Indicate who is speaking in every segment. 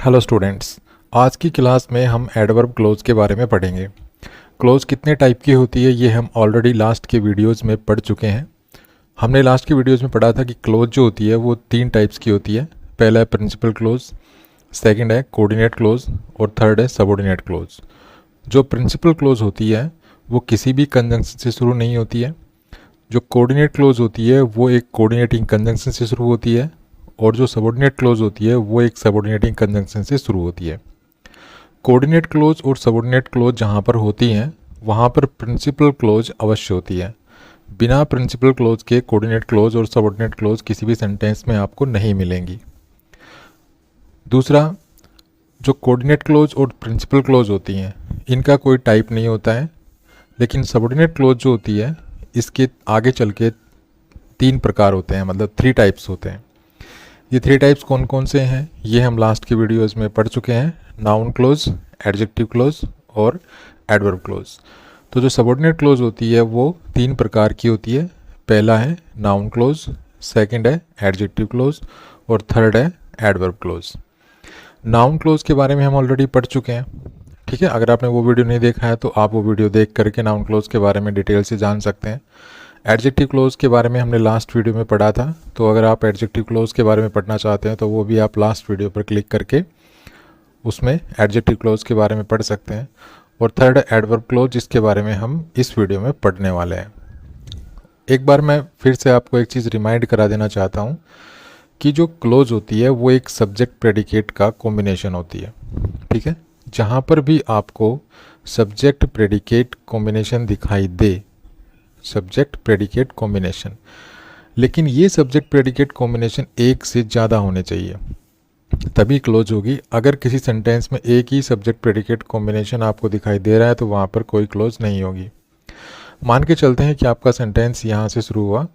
Speaker 1: Hello students, आज की class में हम एडवर्ब क्लोज के बारे में पढ़ेंगे। क्लोज कितने टाइप की होती है ये हम ऑलरेडी लास्ट के वीडियोस में पढ़ चुके हैं। हमने लास्ट की वीडियोस में पढ़ा था कि क्लोज जो होती है वो 3 टाइप्स की होती है। पहला है प्रिंसिपल क्लोज, सेकंड है कोऑर्डिनेट क्लोज और थर्ड है सबऑर्डिनेट क्लोज। जो प्रिंसिपल क्लोज होती है वो किसी भी कंजंक्शन से शुरू नहीं होती है। जो कोऑर्डिनेट क्लोज होती है वो एक कोऑर्डिनेटिंग कंजंक्शन से शुरू होती है और जो सबऑर्डिनेट क्लोज होती है वो एक सबऑर्डिनेटिंग कंजंक्शन से शुरू होती है। कोऑर्डिनेट क्लोज और सबऑर्डिनेट क्लोज जहाँ पर होती हैं वहाँ पर प्रिंसिपल क्लोज अवश्य होती है। बिना प्रिंसिपल क्लोज के कोऑर्डिनेट क्लोज और सबऑर्डिनेट क्लोज किसी भी सेंटेंस में आपको नहीं मिलेंगी। दूसरा, जो कोऑर्डिनेट क्लोज और प्रिंसिपल क्लोज होती हैं इनका कोई टाइप नहीं होता है, लेकिन सबऑर्डिनेट क्लोज जो होती है इसके आगे चल के 3 प्रकार होते हैं, मतलब 3 टाइप्स होते हैं। ये 3 टाइप्स कौन कौन से हैं ये हम लास्ट के वीडियोस में पढ़ चुके हैं। नाउन क्लोज, एडजेक्टिव क्लोज और एडवर्ब क्लोज। तो जो सबऑर्डिनेट क्लोज होती है वो 3 प्रकार की होती है। पहला है नाउन क्लोज, सेकंड है एडजेक्टिव क्लोज और थर्ड है एडवर्ब क्लोज। नाउन क्लोज के बारे में हम ऑलरेडी पढ़ चुके हैं, ठीक है। अगर आपने वो वीडियो नहीं देखा है तो आप वो वीडियो देख करके नाउन क्लोज के बारे में डिटेल से जान सकते हैं। एडजेक्टिव क्लोज के बारे में हमने लास्ट वीडियो में पढ़ा था, तो अगर आप एडजेक्टिव क्लोज के बारे में पढ़ना चाहते हैं तो वो भी आप लास्ट वीडियो पर क्लिक करके उसमें एडजेक्टिव क्लोज के बारे में पढ़ सकते हैं। और थर्ड एडवर्ब क्लोज, जिसके बारे में हम इस वीडियो में पढ़ने वाले हैं। एक बार मैं फिर से आपको एक चीज़ रिमाइंड करा देना चाहता हूँ कि जो क्लोज होती है वो एक सब्जेक्ट प्रेडिकेट का कॉम्बिनेशन होती है, ठीक है। जहाँ पर भी आपको सब्जेक्ट प्रेडिकेट कॉम्बिनेशन दिखाई दे, सब्जेक्ट प्रेडिकेट कॉम्बिनेशन, लेकिन ये सब्जेक्ट प्रेडिकेट कॉम्बिनेशन एक से ज़्यादा होने चाहिए तभी क्लोज होगी। अगर किसी सेंटेंस में एक ही सब्जेक्ट प्रेडिकेट कॉम्बिनेशन आपको दिखाई दे रहा है तो वहाँ पर कोई क्लोज नहीं होगी। मान के चलते हैं कि आपका सेंटेंस यहाँ से शुरू हुआ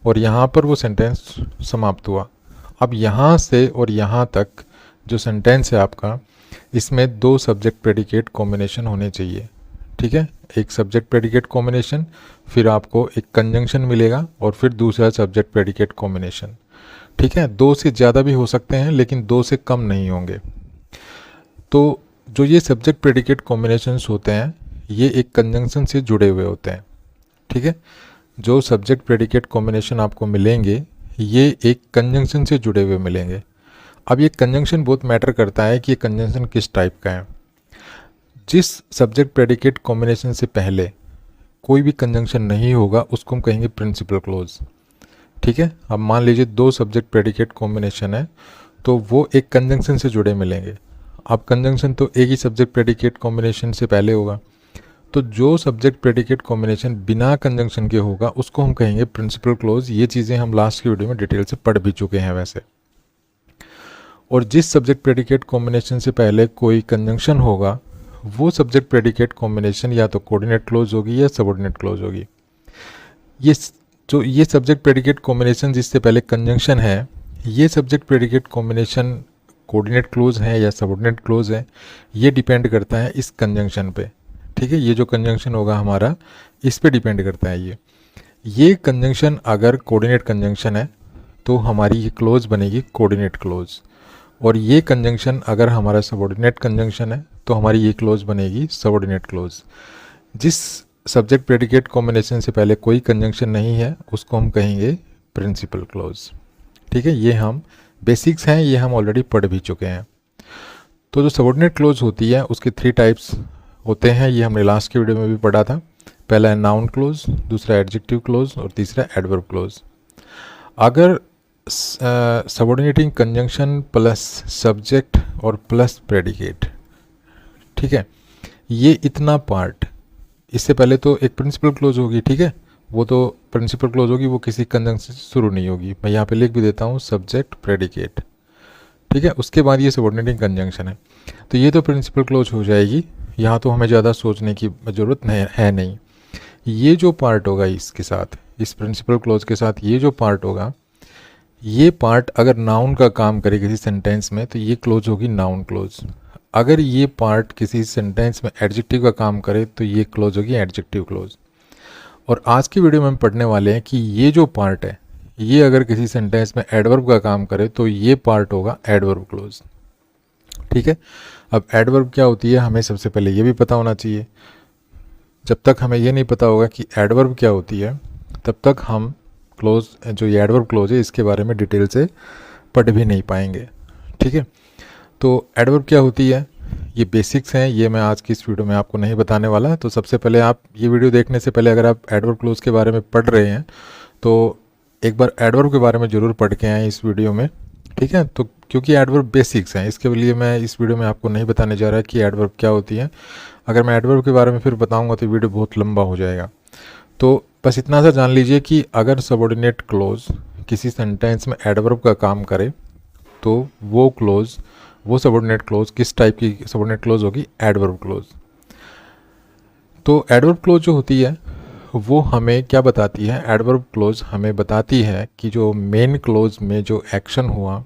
Speaker 1: और यहाँ पर वो सेंटेंस समाप्त हुआ। अब यहाँ से और यहाँ तक जो सेंटेंस है आपका, इसमें 2 सब्जेक्ट प्रेडिकेट कॉम्बिनेशन होने चाहिए, ठीक है। एक सब्जेक्ट प्रेडिकेट कॉम्बिनेशन, फिर आपको एक कंजंक्शन मिलेगा और फिर दूसरा सब्जेक्ट प्रेडिकेट कॉम्बिनेशन, ठीक है। 2 से ज़्यादा भी हो सकते हैं लेकिन 2 से कम नहीं होंगे। तो जो ये सब्जेक्ट प्रेडिकेट कॉम्बिनेशंस होते हैं ये एक कंजंक्शन से जुड़े हुए होते हैं, ठीक है। जो सब्जेक्ट प्रेडिकेट कॉम्बिनेशन आपको मिलेंगे ये एक कंजंक्शन से जुड़े हुए मिलेंगे। अब ये कंजंक्शन बहुत मैटर करता है कि ये कंजंक्शन किस टाइप का है। जिस सब्जेक्ट प्रेडिकेट कॉम्बिनेशन से पहले कोई भी कंजंक्शन नहीं होगा उसको हम कहेंगे प्रिंसिपल क्लोज, ठीक है। अब मान लीजिए 2 सब्जेक्ट प्रेडिकेट कॉम्बिनेशन है तो वो एक कंजंक्शन से जुड़े मिलेंगे। अब कंजंक्शन तो एक ही सब्जेक्ट प्रेडिकेट कॉम्बिनेशन से पहले होगा, तो जो सब्जेक्ट प्रेडिकेट कॉम्बिनेशन बिना कंजंक्शन के होगा उसको हम कहेंगे प्रिंसिपल क्लोज। ये चीज़ें हम लास्ट की वीडियो में डिटेल से पढ़ भी चुके हैं वैसे। और जिस सब्जेक्ट प्रेडिकेट कॉम्बिनेशन से पहले कोई कंजंक्शन होगा वो सब्जेक्ट प्रेडिकेट कॉम्बिनेशन या तो कोऑर्डिनेट क्लोज होगी या सबऑर्डिनेट क्लोज होगी। ये सब्जेक्ट प्रेडिकेट कॉम्बिनेशन जिससे पहले कंजंक्शन है, ये subject predicate combination coordinate close है या सबऑर्डिनेट क्लोज है, ये डिपेंड करता है इस कंजंक्शन पे, ठीक है। ये जो कंजंक्शन होगा हमारा इस पे डिपेंड करता है। ये कंजंक्शन अगर कोऑर्डिनेट कंजंक्शन है तो हमारी ये क्लोज बनेगी कोऑर्डिनेट क्लोज, और ये कंजंक्शन अगर हमारा सबऑर्डिनेट कंजंक्शन है तो हमारी ये क्लोज बनेगी सबऑर्डिनेट क्लोज। जिस सब्जेक्ट प्रेडिकेट कॉम्बिनेशन से पहले कोई कंजंक्शन नहीं है उसको हम कहेंगे प्रिंसिपल क्लोज, ठीक है। ये हम बेसिक्स हैं, ये हम ऑलरेडी पढ़ भी चुके हैं। तो जो सबऑर्डिनेट क्लोज होती है उसके 3 टाइप्स होते हैं, ये हमने लास्ट की वीडियो में भी पढ़ा था। पहला है नाउन क्लोज, दूसरा एडजेक्टिव क्लोज और तीसरा एडवर्ब क्लोज। अगर सबऑर्डिनेटिंग कंजंक्शन प्लस सब्जेक्ट और प्लस प्रेडिकेट, ठीक है, ये इतना पार्ट, इससे पहले तो एक प्रिंसिपल क्लोज होगी, ठीक है। वो तो प्रिंसिपल क्लोज होगी, वो किसी कंजंक्शन से शुरू नहीं होगी। मैं यहाँ पे लिख भी देता हूँ सब्जेक्ट प्रेडिकेट, ठीक है। उसके बाद ये सबऑर्डिनेटिंग कंजंक्शन है, तो ये तो प्रिंसिपल क्लोज हो जाएगी। यहाँ तो हमें ज़्यादा सोचने की ज़रूरत नहीं। ये जो पार्ट होगा इसके साथ, इस प्रिंसिपल क्लोज के साथ ये जो पार्ट होगा, ये पार्ट अगर नाउन का काम करे किसी सेंटेंस में तो ये क्लोज होगी नाउन क्लोज। अगर ये पार्ट किसी सेंटेंस में एडजेक्टिव का काम करे तो ये क्लोज होगी एडजेक्टिव क्लोज। और आज की वीडियो में हम पढ़ने वाले हैं कि ये जो पार्ट है ये अगर किसी सेंटेंस में एडवर्ब का काम करे तो ये पार्ट होगा एडवर्ब क्लोज, ठीक है। अब एडवर्ब क्या होती है हमें सबसे पहले ये भी पता होना चाहिए। जब तक हमें ये नहीं पता होगा कि एडवर्ब क्या होती है तब तक हम क्लोज जो ये एडवर्ब क्लोज है इसके बारे में डिटेल से पढ़ भी नहीं पाएंगे। ठीक है, तो एडवर्ब क्या होती है ये बेसिक्स हैं, ये मैं आज की इस वीडियो में आपको नहीं बताने वाला। तो सबसे पहले आप ये वीडियो देखने से पहले अगर आप एडवर्ब क्लोज के बारे में पढ़ रहे हैं तो एक बार एडवर्ब के बारे में ज़रूर पढ़ के आएँ इस वीडियो में। ठीक है, तो क्योंकि एडवर्ब बेसिक्स हैं इसके लिए मैं इस वीडियो में आपको नहीं बताने जा रहा कि एडवर्ब क्या होती है। अगर मैं एडवर्ब के बारे में फिर बताऊंगा तो वीडियो बहुत लंबा हो जाएगा। तो बस इतना सा जान लीजिए कि अगर सबऑर्डिनेट क्लोज किसी सेंटेंस में एडवर्ब का काम करे तो वो सबऑर्डिनेट क्लोज किस टाइप की सबऑर्डिनेट क्लोज होगी, एडवर्ब क्लोज। तो एडवर्ब क्लोज जो होती है वो हमें क्या बताती है, एडवर्ब क्लोज हमें बताती है कि जो मेन क्लोज में जो एक्शन हुआ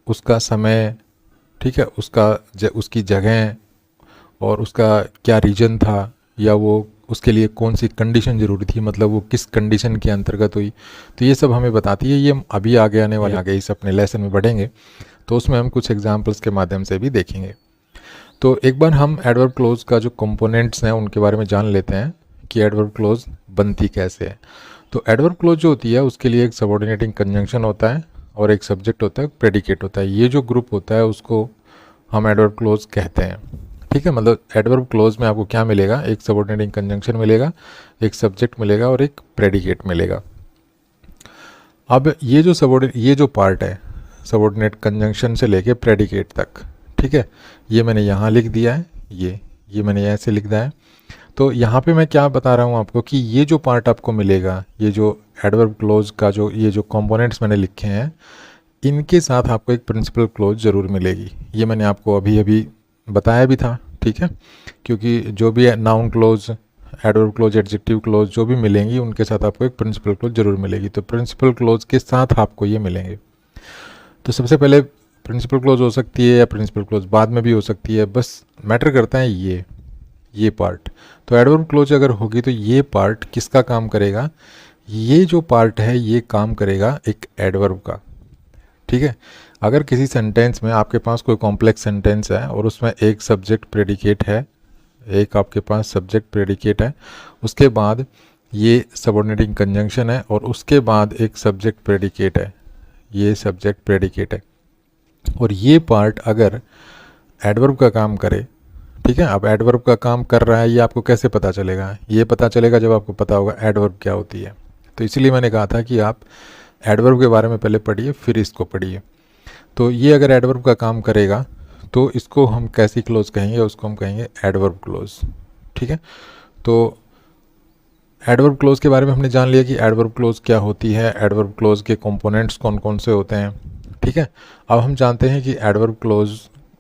Speaker 1: उसका समय, ठीक है, उसकी जगह और उसका क्या रीजन था या वो उसके लिए कौन सी कंडीशन ज़रूरी थी, मतलब वो किस कंडीशन के अंतर्गत हुई। तो ये सब हमें बताती है। ये हम अभी आगे आने वाले आगे इस अपने लेसन में बढ़ेंगे तो उसमें हम कुछ एग्जांपल्स के माध्यम से भी देखेंगे। तो एक बार हम एडवर्ब क्लोज का जो कंपोनेंट्स हैं उनके बारे में जान लेते हैं कि एडवर्ब क्लोज बनती कैसे है। तो एडवर्ब क्लोज जो होती है उसके लिए एक सबऑर्डिनेटिंग कंजंक्शन होता है और एक सब्जेक्ट होता है, प्रेडिकेट होता है। ये जो ग्रुप होता है उसको हम एडवर्ब क्लोज कहते हैं। ठीक है, मतलब एडवर्ब क्लोज में आपको क्या मिलेगा, एक सबऑर्डिनेटिंग कंजंक्शन मिलेगा, एक सब्जेक्ट मिलेगा और एक प्रेडिकेट मिलेगा। अब ये जो पार्ट है सबऑर्डिनेट कंजंक्शन से लेके प्रेडिकेट तक, ठीक है, ये मैंने यहाँ लिख दिया है, ये मैंने ऐसे लिख दिया है। तो यहाँ पे मैं क्या बता रहा हूँ आपको कि ये जो पार्ट आपको मिलेगा, ये जो एडवर्ब क्लोज का ये जो कंपोनेंट्स मैंने लिखे हैं इनके साथ आपको एक प्रिंसिपल क्लोज ज़रूर मिलेगी। ये मैंने आपको अभी बताया भी था। ठीक है, क्योंकि जो भी noun close, adverb close, adjective close जो भी मिलेंगी उनके साथ आपको एक प्रिंसिपल क्लोज ज़रूर मिलेगी। तो प्रिंसिपल क्लोज के साथ आपको ये मिलेंगे। तो सबसे पहले प्रिंसिपल क्लोज हो सकती है या प्रिंसिपल क्लोज बाद में भी हो सकती है, बस मैटर करता है ये पार्ट। तो एडवर्ब क्लोज अगर होगी तो ये पार्ट किसका काम करेगा, ये जो पार्ट है ये काम करेगा एक एडवर्ब का। ठीक है, अगर किसी सेंटेंस में आपके पास कोई कॉम्प्लेक्स सेंटेंस है और उसमें एक सब्जेक्ट प्रेडिकेट है, एक आपके पास सब्जेक्ट प्रेडिकेट है, उसके बाद ये सबऑर्डिनेटिंग कंजंक्शन है और उसके बाद एक सब्जेक्ट प्रेडिकेट है, ये सब्जेक्ट प्रेडिकेट है, और ये पार्ट अगर एडवर्ब का काम करे, ठीक है, अब एडवर्ब का काम कर रहा है ये आपको कैसे पता चलेगा, ये पता चलेगा जब आपको पता होगा एडवर्ब क्या होती है। तो इसलिए मैंने कहा था कि आप एडवर्ब के बारे में पहले पढ़िए फिर इसको पढ़िए। तो ये अगर एडवर्ब का काम करेगा तो इसको हम कैसी क्लोज कहेंगे, उसको हम कहेंगे एडवर्ब क्लोज। ठीक है, तो एडवर्ब क्लोज के बारे में हमने जान लिया कि एडवर्ब क्लोज क्या होती है, एडवर्ब क्लोज के कंपोनेंट्स कौन कौन से होते हैं। ठीक है, अब हम जानते हैं कि एडवर्ब क्लोज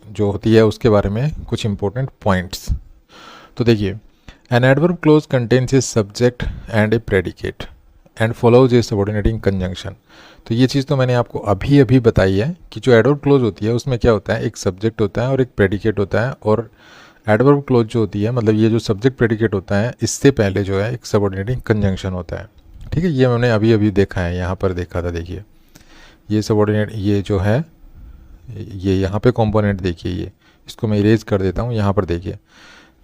Speaker 1: जो होती है उसके बारे में कुछ इंपॉर्टेंट पॉइंट्स। तो देखिए, N adverb close contains a subject and A predicate and follows A subordinating conjunction. तो ये चीज़ तो मैंने आपको अभी बताई है कि जो एडवर्ब क्लोज होती है उसमें क्या होता है, एक सब्जेक्ट होता है और एक प्रेडिकेट होता है, और एडवर्ब क्लोज जो होती है मतलब ये जो सब्जेक्ट प्रेडिकेट होता है इससे पहले जो है एक सबऑर्डिनेटिंग कंजंक्शन होता है। ठीक है, ये मैंने अभी देखा है, यहाँ पर देखा था। देखिए ये सबऑर्डिनेट, ये जो है ये यहाँ पे कंपोनेंट देखिए, ये इसको मैं इरेज कर देता हूँ। यहाँ पर देखिए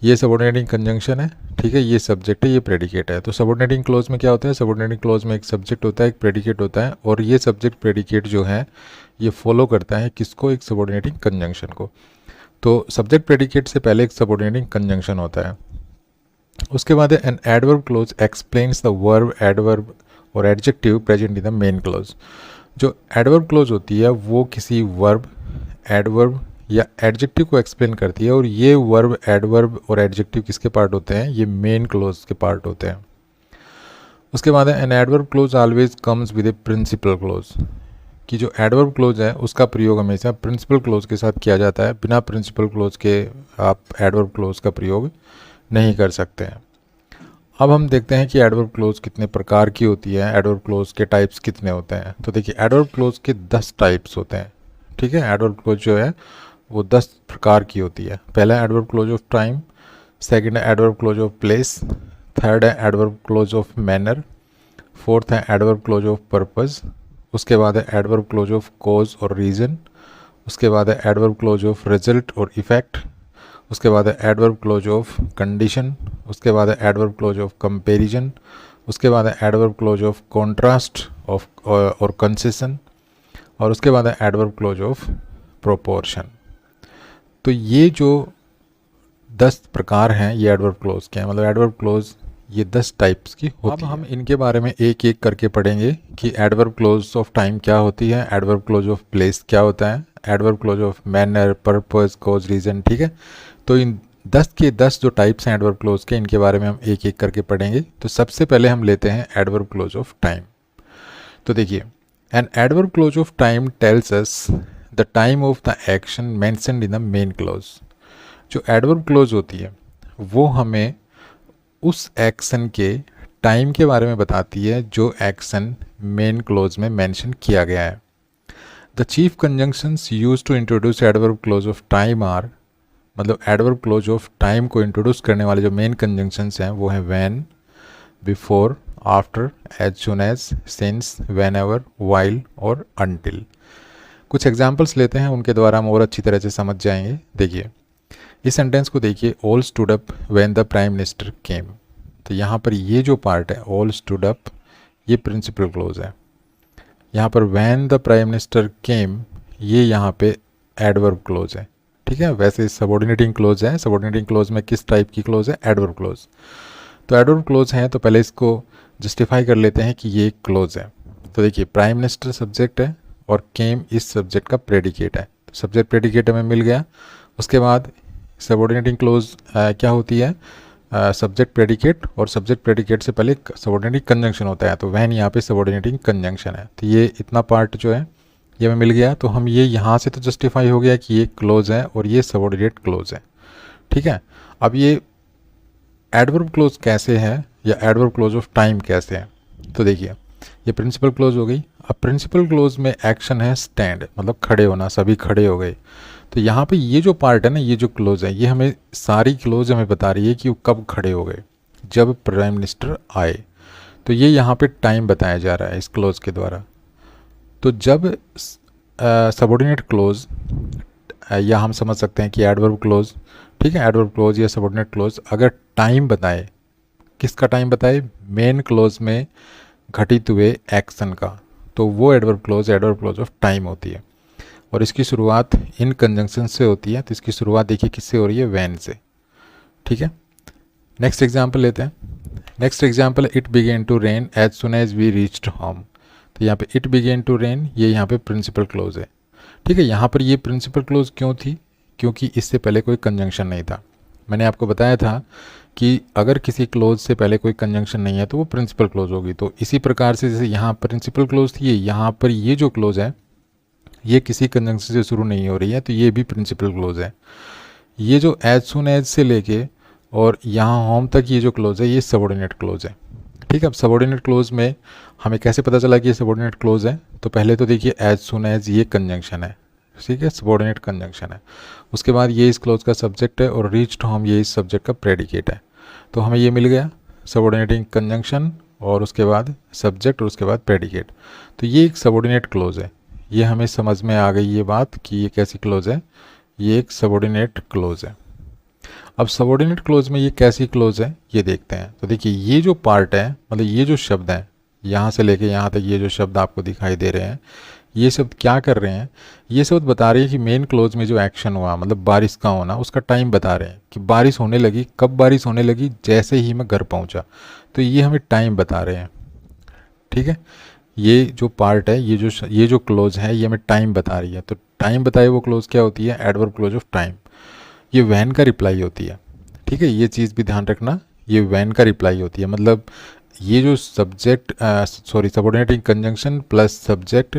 Speaker 1: ये सबऑर्डिनेटिंग कंजंक्शन है, ठीक है, ये सब्जेक्ट है, ये प्रेडिकेट है। तो सबऑर्डिनेटिंग क्लोज में क्या होता है, सबऑर्डिनेटिंग क्लोज में एक सब्जेक्ट होता है, एक प्रेडिकेट होता है, और ये सब्जेक्ट प्रेडिकेट जो है ये फॉलो करता है किसको, एक सबऑर्डिनेटिंग कंजंक्शन को। तो सब्जेक्ट प्रेडिकेट से पहले एक सबऑर्डिनेटिंग कंजंक्शन होता है। उसके बाद an adverb clause explains the verb, adverb और adjective present in the main clause. जो एडवर्ब क्लोज होती है वो किसी वर्ब, एडवर्ब या एडजेक्टिव को एक्सप्लेन करती है, और ये वर्ब, एडवर्ब और एडजेक्टिव किसके पार्ट होते हैं, ये मेन क्लोज के पार्ट होते हैं। उसके बाद है an adverb clause always comes with a principal clause, कि जो एडवर्ब क्लोज है उसका प्रयोग हमेशा प्रिंसिपल क्लोज के साथ किया जाता है। बिना प्रिंसिपल क्लोज के आप एडवर्ब क्लोज का प्रयोग नहीं कर सकते हैं। अब हम देखते हैं कि एडवर्ब क्लोज कितने प्रकार की होती है, एडवर्ब क्लोज के टाइप्स कितने होते हैं। तो देखिए एडवर्ब क्लोज के 10 टाइप्स होते हैं। ठीक है, एडवर्ब क्लोज जो है वो 10 प्रकार की होती है। पहला है adverb clause of time, second है adverb clause of place, third है adverb clause of manner, fourth है एडवर्ब क्लोज ऑफ पर्पस, उसके बाद है एडवर्ब क्लोज ऑफ कॉज और रीज़न, उसके बाद है एडवर्ब क्लोज ऑफ रिजल्ट और इफेक्ट, उसके बाद है एडवर्ब क्लोज ऑफ कंडीशन, उसके बाद है एडवर्ब क्लोज ऑफ कंपैरिजन, उसके बाद है adverb clause of contrast of और कंसेशन, और उसके बाद है एडवर्ब क्लोज ऑफ प्रोपोर्शन। तो ये जो 10 प्रकार हैं ये एडवर्ब क्लोज के हैं, मतलब एडवर्ब क्लोज ये 10 टाइप्स की होती है। अब हम इनके बारे में एक एक करके पढ़ेंगे कि एडवर्ब क्लोज ऑफ टाइम क्या होती है, एडवर्ब क्लोज ऑफ प्लेस क्या होता है, adverb clause of manner, purpose, cause, reason. ठीक है, तो इन 10 के 10 जो टाइप्स हैं एडवर्ब क्लोज के, इनके बारे में हम एक एक करके पढ़ेंगे। तो सबसे पहले हम लेते हैं एडवर्ब क्लोज ऑफ टाइम। तो देखिए, N adverb clause of time tells us the time of the action mentioned in the main clause. जो एडवर्ब क्लोज होती है वो हमें उस एक्शन के टाइम के बारे में बताती है जो एक्शन मेन क्लोज में मेंशन किया गया है। The chief conjunctions use to introduce adverb clause of time are, मतलब एडवर्ब क्लोज ऑफ टाइम को इंट्रोड्यूस करने वाले जो मेन कंजंक्शंस हैं वो हैं when, before, after, as soon as, since, whenever, while और अनटिल। कुछ एग्जांपल्स लेते हैं, उनके द्वारा हम और अच्छी तरह से समझ जाएंगे। देखिए इस सेंटेंस को देखिए, all stood up when the prime minister केम। तो यहाँ पर ये जो पार्ट है ऑल स्टूड अप, ये प्रिंसिपल क्लोज है। यहाँ पर व्हेन द प्राइम मिनिस्टर केम, ये यहाँ पे एडवर्ब क्लोज है। ठीक है, वैसे सबऑर्डिनेटिंग क्लोज है। सबऑर्डिनेटिंग क्लोज में किस टाइप की क्लोज है, एडवर्ब क्लोज। तो एडवर्ब क्लोज है तो पहले इसको जस्टिफाई कर लेते हैं कि ये क्लोज है। तो देखिए प्राइम मिनिस्टर सब्जेक्ट है और केम इस सब्जेक्ट का प्रेडिकेट है, तो सब्जेक्ट प्रेडिकेट हमें मिल गया। उसके बाद सबऑर्डिनेटिंग क्लोज क्या होती है, सब्जेक्ट प्रेडिकेट, और सब्जेक्ट प्रेडिकेट से पहले सबऑर्डिनेटिंग कंजंक्शन होता है, तो वैन यहाँ पे सबऑर्डिनेटिंग कंजंक्शन है। तो ये इतना पार्ट जो है ये हमें मिल गया। तो हम ये यहाँ से तो जस्टिफाई हो गया कि ये क्लोज है और ये सबऑर्डिनेट क्लोज है। ठीक है, अब ये एडवर्ब क्लोज कैसे है या एडवर्ब क्लोज ऑफ टाइम कैसे है, तो देखिए ये प्रिंसिपल क्लोज हो गई। अब प्रिंसिपल क्लोज में एक्शन है स्टैंड, मतलब खड़े होना, सभी खड़े हो गए। तो यहाँ पे ये जो पार्ट है ना, ये जो क्लोज है, ये हमें सारी क्लोज हमें बता रही है कि वो कब खड़े हो गए, जब प्राइम मिनिस्टर आए। तो ये यहाँ पे टाइम बताया जा रहा है इस क्लोज के द्वारा। तो जब सबऑर्डिनेट क्लोज या हम समझ सकते हैं कि एडवर्ब क्लोज, ठीक है, एडवर्ब क्लोज या सबऑर्डिनेट क्लोज अगर टाइम बताए, किसका टाइम बताए, मेन क्लोज में घटित हुए एक्शन का, तो वो एडवर्ब क्लोज ऑफ टाइम होती है। और इसकी शुरुआत इन कंजंक्शन से होती है। तो इसकी शुरुआत देखिए किससे हो रही है, वैन से। ठीक है, नेक्स्ट एग्जाम्पल लेते हैं। Next example, it began to rain as soon as we reached home. तो यहाँ पे इट बिगेन टू रेन, ये यहाँ पे प्रिंसिपल क्लोज है। ठीक है, यहाँ पर ये प्रिंसिपल क्लोज क्यों थी, क्योंकि इससे पहले कोई कंजंक्शन नहीं था। मैंने आपको बताया था कि अगर किसी क्लोज से पहले कोई कंजंक्शन नहीं है तो वो प्रिंसिपल क्लोज होगी। तो इसी प्रकार से जैसे यहाँ प्रिंसिपल क्लोज थी, यहाँ पर ये जो क्लोज है ये किसी कंजंक्शन से शुरू नहीं हो रही है, तो ये भी प्रिंसिपल क्लोज है। ये जो एज सुन एज से लेके और यहाँ होम तक ये जो क्लोज है ये सबऑर्डिनेट क्लोज है। ठीक है, अब सबऑर्डिनेट क्लोज में हमें कैसे पता चला कि ये सबऑर्डिनेट क्लोज है, तो पहले तो देखिए एज सुन एज ये कंजंक्शन है, ठीक है, सबऑर्डिनेट कंजंक्शन है। उसके बाद ये इस क्लोज का सब्जेक्ट है और रीच्ड होम ये इस सब्जेक्ट का प्रेडिकेट है। तो हमें ये मिल गया सबऑर्डिनेटिंग कंजंक्शन और उसके बाद सब्जेक्ट और उसके बाद प्रेडिकेट। तो ये एक सबऑर्डिनेट क्लोज है। ये हमें समझ में आ गई ये बात कि ये कैसी क्लोज है, ये एक सबऑर्डिनेट क्लोज है। अब सबऑर्डिनेट क्लोज में ये कैसी क्लोज है ये देखते हैं। तो देखिए ये जो पार्ट है, मतलब ये जो शब्द हैं यहाँ से लेके यहाँ तक, ये जो शब्द आपको दिखाई दे रहे हैं, ये शब्द क्या कर रहे हैं, ये शब्द बता रहे हैं कि मेन क्लोज में जो एक्शन हुआ, मतलब बारिश का होना, उसका टाइम बता रहे हैं कि बारिश होने लगी, कब बारिश होने लगी, जैसे ही मैं घर पहुँचा। तो ये हमें टाइम बता रहे हैं। ठीक है, ये जो पार्ट है, ये जो क्लोज है ये हमें टाइम बता रही है। तो टाइम बताए वो क्लोज क्या होती है, एडवर्ब क्लोज ऑफ टाइम। ये वैन का रिप्लाई होती है। ठीक है, ये चीज़ भी ध्यान रखना, ये वैन का रिप्लाई होती है। मतलब ये जो subject subordinating conjunction plus subject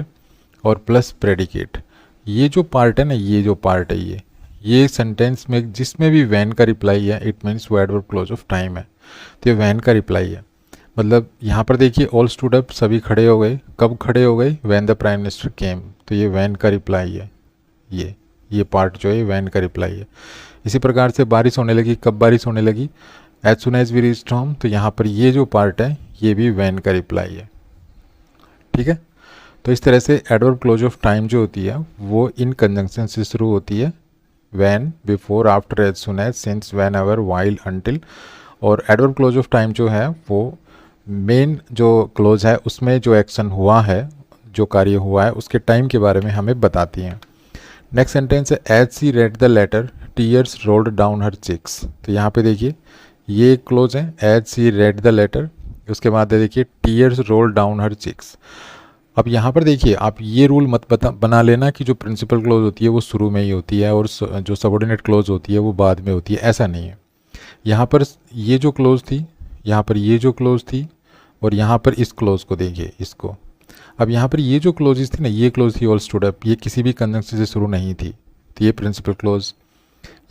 Speaker 1: और प्लस प्रेडिकेट, ये जो पार्ट है ना, ये जो पार्ट है ये सेंटेंस में जिसमें भी वैन का रिप्लाई है, इट मीन्स वो एडवर्ब क्लोज ऑफ टाइम है। तो ये वैन का रिप्लाई है। मतलब यहाँ पर देखिए ऑल स्टूड अप, सभी खड़े हो गए, कब खड़े हो गए, व्हेन द प्राइम मिनिस्टर केम। तो ये वैन का रिप्लाई है, ये पार्ट जो है वैन का रिप्लाई है। इसी प्रकार से बारिश होने लगी, कब बारिश होने लगी, as soon as we reached home. तो यहाँ पर ये जो पार्ट है ये भी वैन का रिप्लाई है। ठीक है, तो इस तरह से एडवर्ब क्लोज ऑफ टाइम जो होती है वो इन कंजंक्शन से शुरू होती है, when, before, after, as soon as, since, whenever, while, until. और एडवर्ब क्लोज ऑफ टाइम जो है वो मेन जो क्लोज है उसमें जो एक्शन हुआ है, जो कार्य हुआ है, उसके टाइम के बारे में हमें बताती हैं। नेक्स्ट सेंटेंस है as she read the letter tears rolled down her cheeks. तो यहाँ पे देखिए ये क्लोज है, as she read the letter, उसके बाद देखिए tears rolled down her cheeks. अब यहाँ पर देखिए आप ये रूल मत बना लेना कि जो प्रिंसिपल क्लोज होती है वो शुरू में ही होती है और जो सबऑर्डिनेट क्लोज होती है वो बाद में होती है, ऐसा नहीं है। यहाँ पर ये जो क्लोज थी, यहाँ पर ये जो क्लोज थी, और यहाँ पर इस क्लोज को देखिए, इसको। अब यहाँ पर ये जो क्लोजेस थी ना, ये क्लोज थी ऑल स्टूड अप, ये किसी भी कंजंक्शन से शुरू नहीं थी, तो ये प्रिंसिपल क्लोज।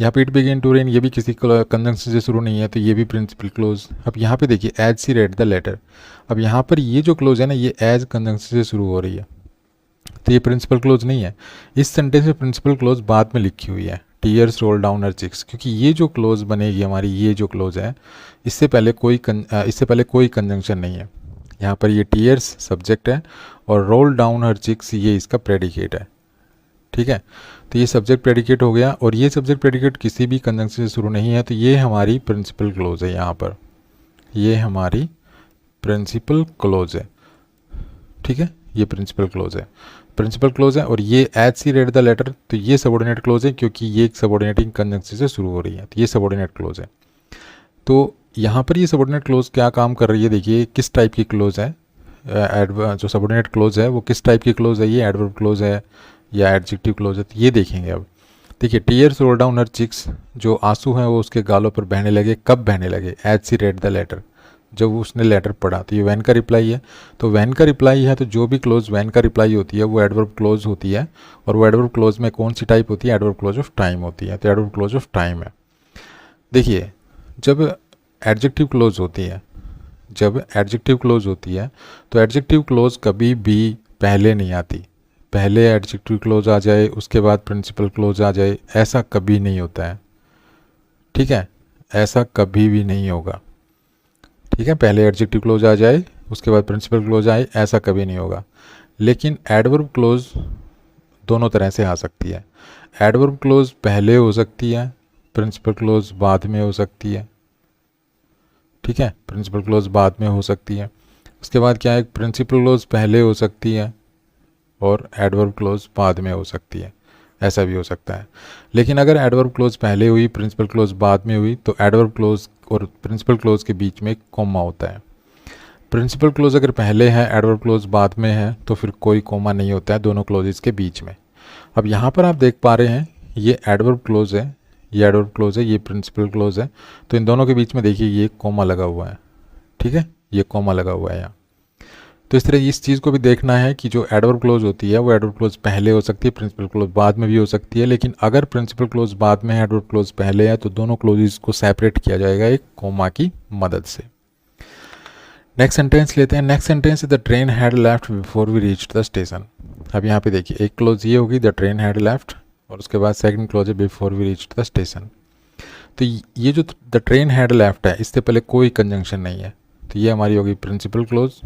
Speaker 1: यहाँ पे इट बिगिन टू रेन, ये भी किसी कंजंक्शन से शुरू नहीं है, तो ये भी प्रिंसिपल क्लोज। अब यहाँ पे देखिए as she read the letter, अब यहाँ पर ये जो क्लोज है ना, ये एज कंजंक्शन से शुरू हो रही है, तो ये प्रिंसिपल क्लोज नहीं है। इस सेंटेंस में प्रिंसिपल क्लोज बाद में लिखी हुई है, tears roll down her chicks, क्योंकि ये जो क्लोज बनेगी हमारी, ये जो क्लोज है, इससे पहले कोई कंजंक्शन नहीं है। यहाँ पर ये टीयर्स सब्जेक्ट है और रोल डाउन हर चिक्स ये इसका प्रेडिकेट है, ठीक है। तो ये सब्जेक्ट प्रेडिकेट हो गया, और ये सब्जेक्ट प्रेडिकेट किसी भी कंजंक्शन से शुरू नहीं है, तो ये हमारी प्रिंसिपल क्लोज है। यहाँ पर ये हमारी प्रिंसिपल क्लोज है, ठीक है, ये प्रिंसिपल क्लोज है, प्रिंसिपल क्लोज है। और ये as she read the letter, तो ये सबऑर्डिनेट क्लोज है क्योंकि ये एक सबऑर्डिनेटिंग कंजंक्शन से शुरू हो रही है, तो ये सबऑर्डिनेट क्लोज है। तो यहाँ पर ये सबऑर्डिनेट क्लोज क्या काम कर रही है, देखिए किस टाइप की क्लोज है। जो सबऑर्डिनेट क्लोज है वो किस टाइप की क्लोज है, ये एडवर्ब क्लोज है या एडजेक्टिव क्लोज है, तो ये देखेंगे। अब देखिए tears roll down her chicks, जो आंसू हैं वो उसके गालों पर बहने लगे, कब बहने लगे, as she read the letter, जब उसने लेटर पढ़ा, तो ये वैन का रिप्लाई है। तो वैन का रिप्लाई है, तो जो भी क्लोज वैन का रिप्लाई होती है वो एडवर्ब क्लोज होती है, और वो एडवर्ब क्लोज में कौन सी टाइप होती है, एडवर्ब क्लोज ऑफ टाइम होती है, तो एडवर्ब क्लोज ऑफ टाइम है। देखिए जब एडजेक्टिव क्लोज होती है, जब एडजेक्टिव क्लोज होती है तो एडजेक्टिव क्लोज कभी भी पहले नहीं आती, पहले एडजेक्टिव क्लोज आ जाए उसके बाद प्रिंसिपल क्लोज आ जाए, ऐसा कभी नहीं होता है, ठीक है, ऐसा कभी भी नहीं होगा, ठीक है। पहले एडजेक्टिव क्लोज आ जाए उसके बाद प्रिंसिपल क्लोज आए, ऐसा कभी नहीं होगा। लेकिन एडवर्ब क्लोज दोनों तरह से आ सकती है, एडवर्ब क्लोज पहले हो सकती है, प्रिंसिपल क्लोज बाद में हो सकती है, ठीक है, प्रिंसिपल क्लोज बाद में हो सकती है। उसके बाद क्या है, प्रिंसिपल क्लोज पहले हो सकती है और एडवर्ब क्लोज बाद में हो सकती है, ऐसा भी हो सकता है। लेकिन अगर एडवर्ब क्लोज पहले हुई, प्रिंसिपल क्लोज बाद में हुई, तो एडवर्ब क्लोज और प्रिंसिपल क्लोज के बीच में एक कॉमा होता है। प्रिंसिपल क्लोज अगर पहले है, एडवर्ब क्लोज बाद में है, तो फिर कोई कॉमा नहीं होता है दोनों क्लोजेस के बीच में। अब यहाँ पर आप देख पा रहे हैं ये एडवर्ब क्लोज है, ये एडवर्ब क्लोज है, ये प्रिंसिपल क्लोज है, तो इन दोनों के बीच में देखिए ये कॉमा लगा हुआ है, ठीक है, ये कॉमा लगा हुआ है यहाँ। तो इस तरह इस चीज़ को भी देखना है कि जो एडवर्ब क्लोज होती है वो एडवर्ब क्लोज पहले हो सकती है, प्रिंसिपल क्लोज बाद में भी हो सकती है। लेकिन अगर प्रिंसिपल क्लोज बाद में है, एडवर्ब क्लोज पहले है, तो दोनों क्लोजेस को सेपरेट किया जाएगा एक कॉमा की मदद से। नेक्स्ट सेंटेंस लेते हैं। Next sentence, the train had left before we reached the station. अब यहाँ पे देखिए एक क्लोज ये होगी, द ट्रेन हैड लेफ्ट, और उसके बाद सेकंड क्लोज है before we reached the station. तो ये जो द ट्रेन हैड लेफ्ट है, इससे पहले कोई कंजंक्शन नहीं है, तो ये हमारी होगी प्रिंसिपल क्लोज।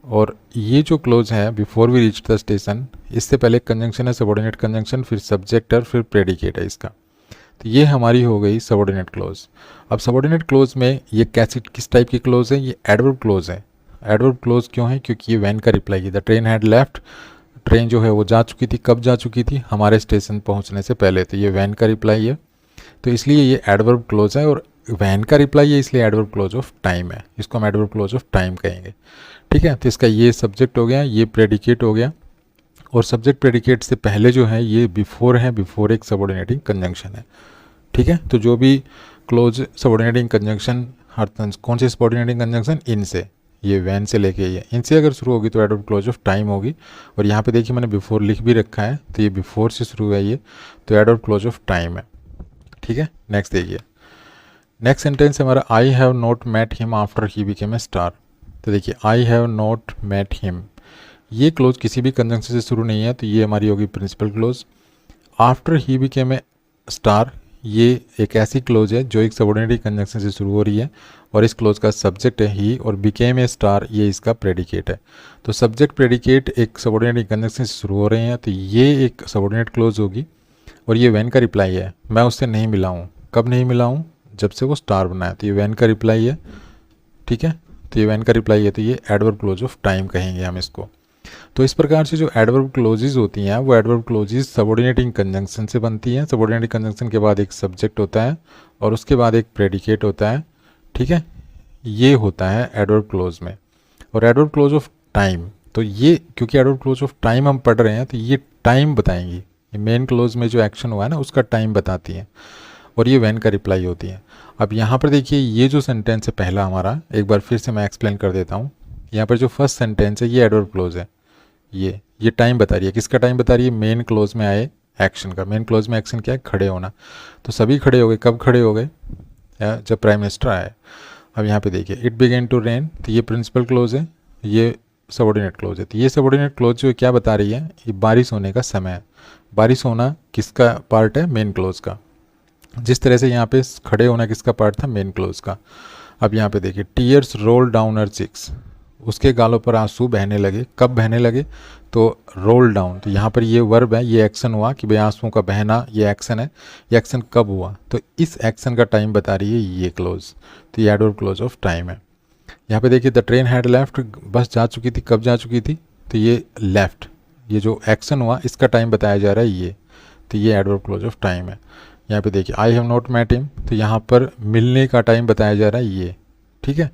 Speaker 1: और ये जो क्लोज है before we reach the station, इससे पहले कंजंक्शन है सबऑर्डिनेट कंजंक्शन, फिर सब्जेक्ट और फिर प्रेडिकेट है इसका, तो ये हमारी हो गई सबऑर्डिनेट क्लोज। अब सबऑर्डिनेट क्लोज में ये किस टाइप की क्लोज है, ये एडवर्ब क्लोज है। एडवर्ब क्लोज क्यों है, क्योंकि ये वैन का रिप्लाई है। The train had left, train जो है वो जा चुकी थी, कब जा चुकी थी, हमारे स्टेशन पहुंचने से पहले, तो ये वैन का रिप्लाई है, तो इसलिए ये एडवर्ब क्लोज है। और वैन का रिप्लाई है इसलिए एडवर्ब क्लोज ऑफ टाइम है, इसको हम एडवर्ब क्लोज ऑफ टाइम कहेंगे, ठीक है। तो इसका ये सब्जेक्ट हो गया, ये प्रेडिकेट हो गया, और सब्जेक्ट प्रेडिकेट से पहले जो है ये बिफोर है, बिफोर एक सबऑर्डिनेटिंग कंजंक्शन है, ठीक है। तो जो भी क्लोज सबऑर्डिनेटिंग कंजंक्शन, हर कौन से सबऑर्डिनेटिंग कंजंक्शन, इनसे, ये वैन से लेके ये इनसे अगर शुरू होगी तो एडवर्ब क्लोज ऑफ टाइम होगी। और यहाँ पे देखिए मैंने बिफोर लिख भी रखा है, तो ये बिफोर से शुरू है ये, तो एडवर्ब क्लोज ऑफ टाइम है, ठीक है। नेक्स्ट देखिए, नेक्स्ट सेंटेंस हमारा, I have not met him after he became a star. तो देखिए I have not met him, ये क्लोज किसी भी कंजंक्शन से शुरू नहीं है, तो ये हमारी होगी principal clause. After he became a star, ये एक ऐसी क्लोज है जो एक सबऑर्डिनेट कंजंक्शन से शुरू हो रही है और इस क्लोज का सब्जेक्ट है ही और बिकेम ए स्टार, ये इसका प्रेडिकेट है। तो सब्जेक्ट प्रेडिकेट एक सबऑर्डिनेट कंजंक्शन से शुरू हो रहे हैं तो ये एक सबऑर्डिनेट क्लोज होगी। और ये व्हेन का रिप्लाई है, मैं उससे नहीं मिला हूँ। कब नहीं मिला हूँ? जब से वो स्टार बनाया, तो ये व्हेन का रिप्लाई है। ठीक है, तो ये व्हेन का रिप्लाई है, तो ये एडवर्ब क्लोज ऑफ टाइम कहेंगे हम इसको। तो इस प्रकार से जो एडवर्ब क्लोजेज होती हैं वो एडवर्ब क्लोजेज सबऑर्डिनेटिंग कंजंक्शन से बनती हैं। सबऑर्डिनेटिंग कंजंक्शन के बाद एक सब्जेक्ट होता है और उसके बाद एक प्रेडिकेट होता है। ठीक है, ये होता है एडवर्ब क्लोज में। और एडवर्ब क्लोज ऑफ टाइम, तो ये क्योंकि एडवर्ब क्लोज ऑफ टाइम हम पढ़ रहे हैं तो ये टाइम बताएंगी। ये मेन क्लोज में जो एक्शन हुआ है ना उसका टाइम बताती हैं और ये व्हेन का रिप्लाई होती है। अब यहाँ पर देखिए ये जो सेंटेंस है पहला हमारा, एक बार फिर से मैं एक्सप्लेन कर देता हूँ। यहाँ पर जो फर्स्ट सेंटेंस है ये एडवर्ब क्लोज है। ये टाइम बता रही है। किसका टाइम बता रही है? मेन क्लोज में आए एक्शन का। मेन क्लोज में एक्शन क्या है? खड़े होना। तो सभी खड़े हो गए। कब खड़े हो गए? जब प्राइम मिनिस्टर आए। अब यहाँ पे देखिए इट बिगेन टू रेन, तो ये प्रिंसिपल क्लोज है, ये सबऑर्डिनेट क्लोज है। तो ये सबऑर्डिनेट क्लोज जो क्या बता रही है? ये बारिश होने का समय है। बारिश होना किसका पार्ट है? मेन क्लोज का। जिस तरह से यहाँ पे खड़े होना किसका पार्ट था? मेन क्लोज का। अब यहाँ पे देखिए tears roll down her chicks, उसके गालों पर आंसू बहने लगे। कब बहने लगे? तो रोल डाउन, तो यहाँ पर ये वर्ब है, ये एक्शन हुआ कि भाई आंसुओं का बहना, ये एक्शन है। ये एक्शन कब हुआ? तो इस एक्शन का टाइम बता रही है ये क्लोज। तो ये एडवर्ब क्लोज ऑफ टाइम है। यहाँ पे देखिए द ट्रेन हैड लेफ्ट, बस जा चुकी थी। कब जा चुकी थी? तो ये लेफ्ट, ये जो एक्शन हुआ इसका टाइम बताया जा रहा है ये। तो ये एडवर्ब क्लोज ऑफ टाइम है। यहाँ पे देखिए I have not met him, तो यहाँ पर मिलने का टाइम बताया जा रहा है ये। ठीक है,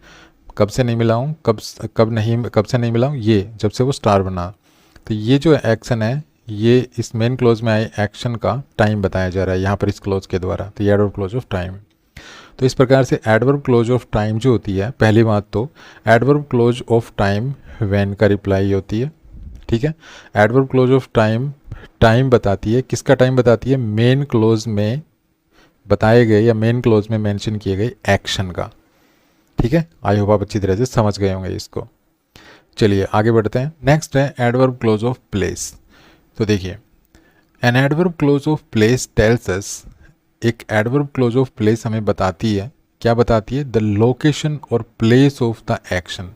Speaker 1: कब से नहीं मिला हूँ? कब से नहीं मिला हूँ? ये जब से वो स्टार बना। तो ये जो एक्शन है ये इस मेन क्लोज में आए एक्शन का टाइम बताया जा रहा है यहाँ पर इस क्लोज के द्वारा। तो ये एडवर्ब क्लोज ऑफ टाइम। तो इस प्रकार से एडवर्ब क्लोज ऑफ टाइम जो होती है, पहली बात तो adverb clause of time when का रिप्लाई होती है। ठीक है, adverb clause of time time बताती है। किसका टाइम बताती है? मेन क्लोज में बताए गए या मेन क्लोज में मेंशन किए गए एक्शन का। ठीक है, आई होप आप अच्छी तरह से समझ गए होंगे इसको। चलिए आगे बढ़ते हैं। नेक्स्ट है एडवर्ब क्लोज ऑफ प्लेस। तो देखिए N adverb clause of place tells us, एक एडवर्ब क्लोज ऑफ प्लेस हमें बताती है, क्या बताती है? द लोकेशन और प्लेस ऑफ द एक्शन,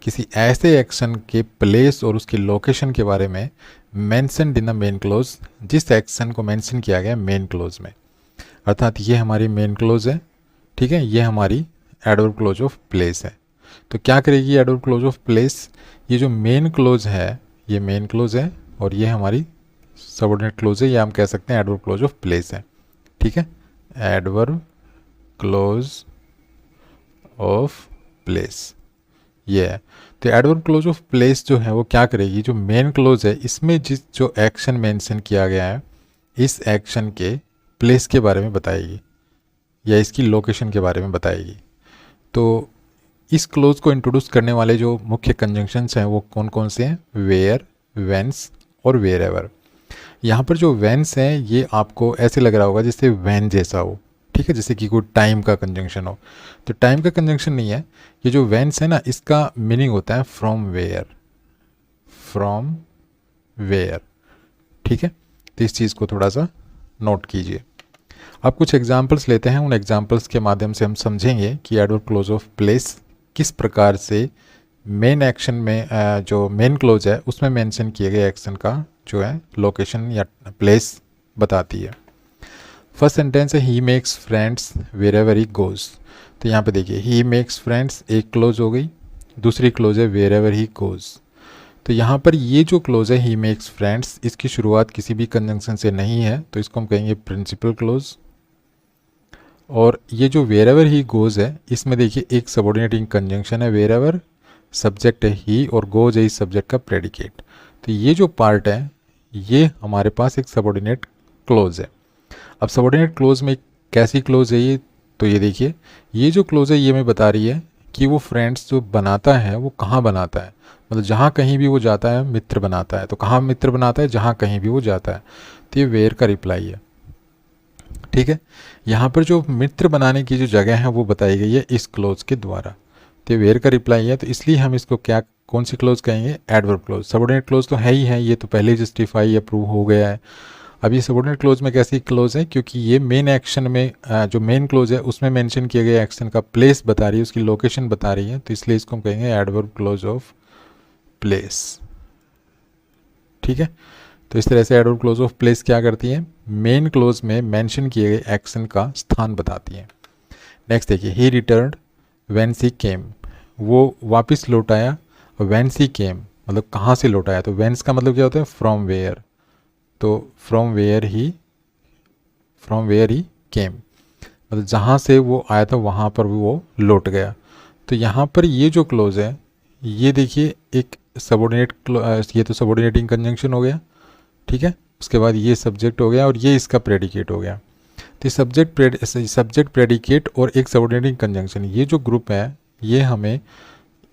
Speaker 1: किसी ऐसे एक्शन के प्लेस और उसकी लोकेशन के बारे में mentioned in the main close, जिस एक्शन को मेंशन किया गया मेन क्लोज में। अर्थात ये हमारी मेन क्लोज है। ठीक है, ये हमारी एडवर्ब क्लोज ऑफ प्लेस है। तो क्या करेगी एडवर्ब क्लोज ऑफ प्लेस? ये जो मेन क्लोज है ये मेन क्लोज है और ये हमारी सबऑर्डिनेट क्लोज है, ये हम कह सकते हैं एडवर्ब क्लोज ऑफ प्लेस है। ठीक है, एडवर्ब क्लोज ऑफ प्लेस ये है। तो एडवर्ब क्लोज ऑफ प्लेस जो है वो क्या करेगी? जो मेन क्लोज है इसमें जो एक्शन मेंशन किया गया है इस एक्शन के प्लेस के बारे में बताएगी या इसकी लोकेशन के बारे में बताएगी। तो इस क्लोज को इंट्रोड्यूस करने वाले जो मुख्य कंजंक्शंस हैं वो कौन कौन से हैं? वेयर, वेन्स और वेयर एवर। यहाँ पर जो वेन्स हैं ये आपको ऐसे लग रहा होगा जैसे वैन जैसा हो। ठीक है, जैसे कि कोई टाइम का कंजंक्शन हो। तो टाइम का कंजंक्शन नहीं है ये। जो वेन्स है ना इसका मीनिंग होता है फ्रॉम वेयर, फ्रॉम वेयर। ठीक है, तो इस चीज़ को थोड़ा सा नोट कीजिए। अब कुछ एग्जाम्पल्स लेते हैं, उन एग्जाम्पल्स के माध्यम से हम समझेंगे कि एडवर्ब क्लोज ऑफ प्लेस किस प्रकार से मेन एक्शन में जो मेन क्लोज है उसमें मेंशन किए गए एक्शन का जो है लोकेशन या प्लेस बताती है। फर्स्ट सेंटेंस है he makes friends were ever he goes. तो यहाँ पे देखिए ही मेक्स फ्रेंड्स एक क्लोज हो गई, दूसरी क्लोज है वेर एवर ही गोज। तो यहाँ पर ये जो क्लोज है ही मेक्स फ्रेंड्स इसकी शुरुआत किसी भी कंजंक्शन से नहीं है, तो इसको हम कहेंगे प्रिंसिपल क्लोज। और ये जो वेर एवर ही गोज है इसमें देखिए एक सबऑर्डिनेटिंग कंजंक्शन है, वेर एवर सब्जेक्ट है ही और गोज है इस सब्जेक्ट का प्रेडिकेट। तो ये जो पार्ट है ये हमारे पास एक सबऑर्डिनेट क्लोज है। अब सबऑर्डिनेट क्लोज में कैसी क्लोज है ये? तो ये देखिए ये जो क्लोज है ये हमें बता रही है कि वो फ्रेंड्स जो बनाता है वो कहाँ बनाता है, मतलब जहाँ कहीं भी वो जाता है मित्र बनाता है। तो कहाँ मित्र बनाता है? जहाँ कहीं भी वो जाता है। तो ये वेयर का रिप्लाई है। ठीक है, यहाँ पर जो मित्र बनाने की जो जगह है वो बताई गई है इस क्लोज के द्वारा। तो वेयर का रिप्लाई है, तो इसलिए हम इसको क्या कौन सी क्लोज कहेंगे? Adverb close. सबऑर्डिनेट क्लोज तो है ही है, ये तो पहले जस्टिफाई या प्रूव हो गया है। अब ये सबऑर्डिनेट क्लोज में कैसी क्लोज है, क्योंकि ये मेन एक्शन में जो मेन क्लोज है उसमें मेंशन किए गए एक्शन का प्लेस बता रही है, उसकी लोकेशन बता रही है, तो इसलिए इसको हम कहेंगे एडवर्ब क्लोज ऑफ प्लेस। ठीक है, तो इस तरह से एडवर्ब क्लोज ऑफ प्लेस क्या करती है, मेन क्लोज में मेंशन किए गए एक्शन का स्थान बताती है। नेक्स्ट देखिए, ही रिटर्न्ड व्हेन शी केम, वो वापस लौट आया। व्हेन शी केम मतलब कहाँ से लौट आया, तो व्हेंस का मतलब क्या होता है, फ्रॉम वेयर, तो फ्रॉम वेयर ही केम मतलब जहाँ से वो आया था वहाँ पर वो लौट गया। तो यहाँ पर ये जो क्लोज है ये देखिए एक सबऑर्डिनेट, ये तो सबऑर्डिनेटिंग कंजंक्शन हो गया। ठीक है, उसके बाद ये सब्जेक्ट हो गया और ये इसका प्रेडिकेट हो गया। तो सब्जेक्ट प्रेडिकेट और एक सबऑर्डिनेटिंग कंजंक्शन, ये जो ग्रुप है ये हमें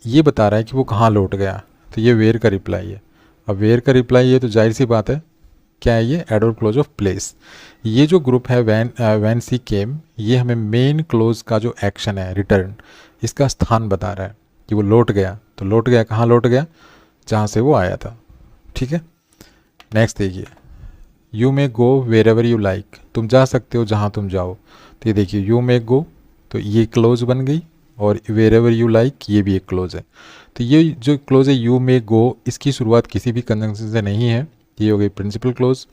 Speaker 1: ये बता रहा है कि वो कहाँ लौट गया, तो ये वेयर का रिप्लाई है। अब वेयर का रिप्लाई है तो जाहिर सी बात है क्या है, ये एडवर्ब क्लोज ऑफ प्लेस। ये जो ग्रुप है व्हेन शी केम, ये हमें मेन क्लोज का जो एक्शन है रिटर्न, इसका स्थान बता रहा है कि वो लौट गया। तो लौट गया, कहाँ लौट गया, जहाँ से वो आया था। ठीक है, नेक्स्ट देखिए, you may go wherever you like, तुम जा सकते हो जहाँ तुम जाओ। तो ये देखिए यू मे गो, तो ये क्लोज बन गई, और वेर एवर यू लाइक ये भी एक क्लोज है। तो ये जो क्लोज है यू मे गो, इसकी शुरुआत किसी भी कंजंक्शन से नहीं है, ये हो गई प्रिंसिपल क्लोज,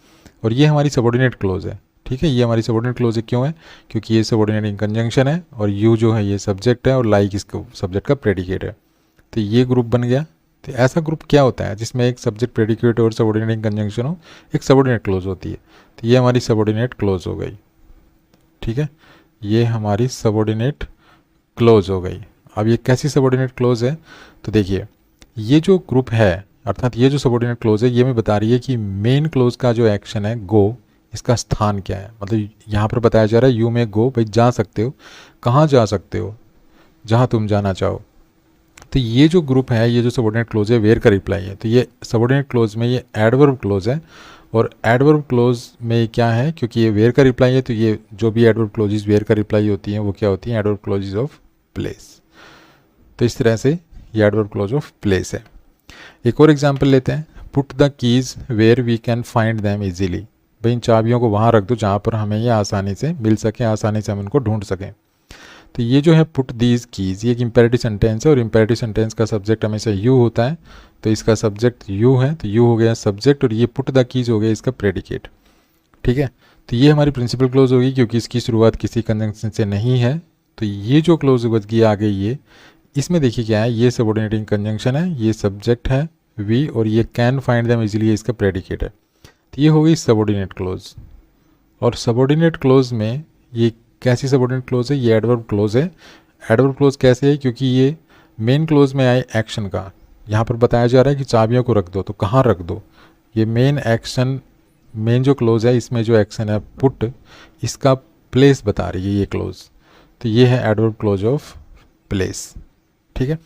Speaker 1: और ये हमारी सबऑर्डिनेट क्लोज है। ठीक है, ये हमारी सबऑर्डिनेट क्लोज है, क्यों है, क्योंकि ये सबऑर्डिनेटिंग कंजंक्शन है और यू जो है ये सब्जेक्ट है और लाइक इसको सब्जेक्ट का प्रेडिकेट है। तो ये ग्रुप बन गया। तो ऐसा ग्रुप क्या होता है जिसमें एक सब्जेक्ट प्रेडिकेट और सबऑर्डिनेटिंग कंजंक्शन हो, एक सबऑर्डिनेट क्लोज होती है। तो ये हमारी सबऑर्डिनेट क्लोज हो गई। ठीक है, ये हमारी सबऑर्डिनेट क्लोज हो गई। अब ये कैसी सबऑर्डिनेट क्लोज है, तो देखिए ये जो ग्रुप है अर्थात ये जो सबऑर्डिनेट क्लोज है ये हमें बता रही है कि मेन क्लोज का जो एक्शन है गो, इसका स्थान क्या है। मतलब यहाँ पर बताया जा रहा है यू में गो, भाई जा सकते हो, कहाँ जा सकते हो, जहाँ तुम जाना चाहो। तो ये जो ग्रुप है, ये जो सबऑर्डिनेट क्लोज है वेयर का रिप्लाई है। तो ये सबऑर्डिनेट क्लोज में ये एडवर्ब क्लोज है, और एडवर्ब क्लोज में क्या है, क्योंकि ये वेयर का रिप्लाई है तो ये जो भी एडवर्ब क्लोजेज वेयर का रिप्लाई होती हैं वो क्या होती हैं, एडवर्ब क्लोजेज ऑफ प्लेस। तो इस तरह से ये एडवर्ब क्लोज ऑफ प्लेस है। एक और एग्जांपल लेते हैं, put the keys where we can find them easily, भाई इन चाबियों को वहाँ रख दो जहाँ पर हमें ये आसानी से मिल सके, आसानी से हम इनको ढूंढ सकें। तो ये जो है पुट दीज कीज़, ये एक इम्पेरेटिव सेंटेंस है और इम्पेरेटिव सेंटेंस का सब्जेक्ट हमेशा यू होता है। तो इसका सब्जेक्ट यू है, तो यू हो गया सब्जेक्ट और ये पुट द कीज़ हो गया इसका प्रेडिकेट। ठीक है, तो ये हमारी प्रिंसिपल क्लोज होगी क्योंकि इसकी शुरुआत किसी कंजंक्शन से नहीं है। तो ये जो क्लोज बच गई आ गई ये, इसमें देखिए क्या है, ये सबऑर्डिनेटिंग कंजंक्शन है, ये सब्जेक्ट है वी, और ये कैन फाइंड देम इजीली इसका प्रेडिकेट है। तो ये हो गई सबऑर्डिनेट क्लोज। और सबऑर्डिनेट क्लोज में ये कैसी सबऑर्डिनेट क्लोज है, ये एडवर्ब क्लोज है। एडवर्ब क्लोज कैसे है, क्योंकि ये मेन क्लोज में आए एक्शन का, यहाँ पर बताया जा रहा है कि चाबियों को रख दो, तो कहाँ रख दो, ये मेन एक्शन, मेन जो क्लोज है इसमें जो एक्शन है पुट, इसका प्लेस बता रही है ये क्लोज। तो ये है एडवर्ब क्लोज ऑफ प्लेस। ठीक है,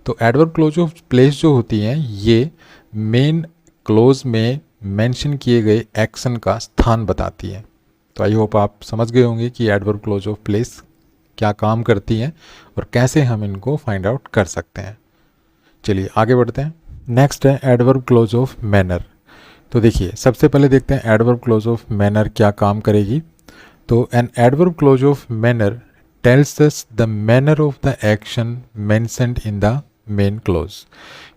Speaker 1: तो एडवर्ब क्लोज ऑफ प्लेस जो होती हैं ये मेन क्लोज में मेंशन किए गए एक्शन का स्थान बताती हैं। तो आई होप आप समझ गए होंगे कि एडवर्ब क्लोज ऑफ प्लेस क्या काम करती हैं और कैसे हम इनको फाइंड आउट कर सकते हैं। चलिए आगे बढ़ते हैं। नेक्स्ट है एडवर्ब क्लोज ऑफ मैनर। तो देखिए सबसे पहले देखते हैं एडवर्ब क्लोज ऑफ मैनर क्या काम करेगी। तो N adverb clause of manner tells us the manner of the action mentioned in the main clause,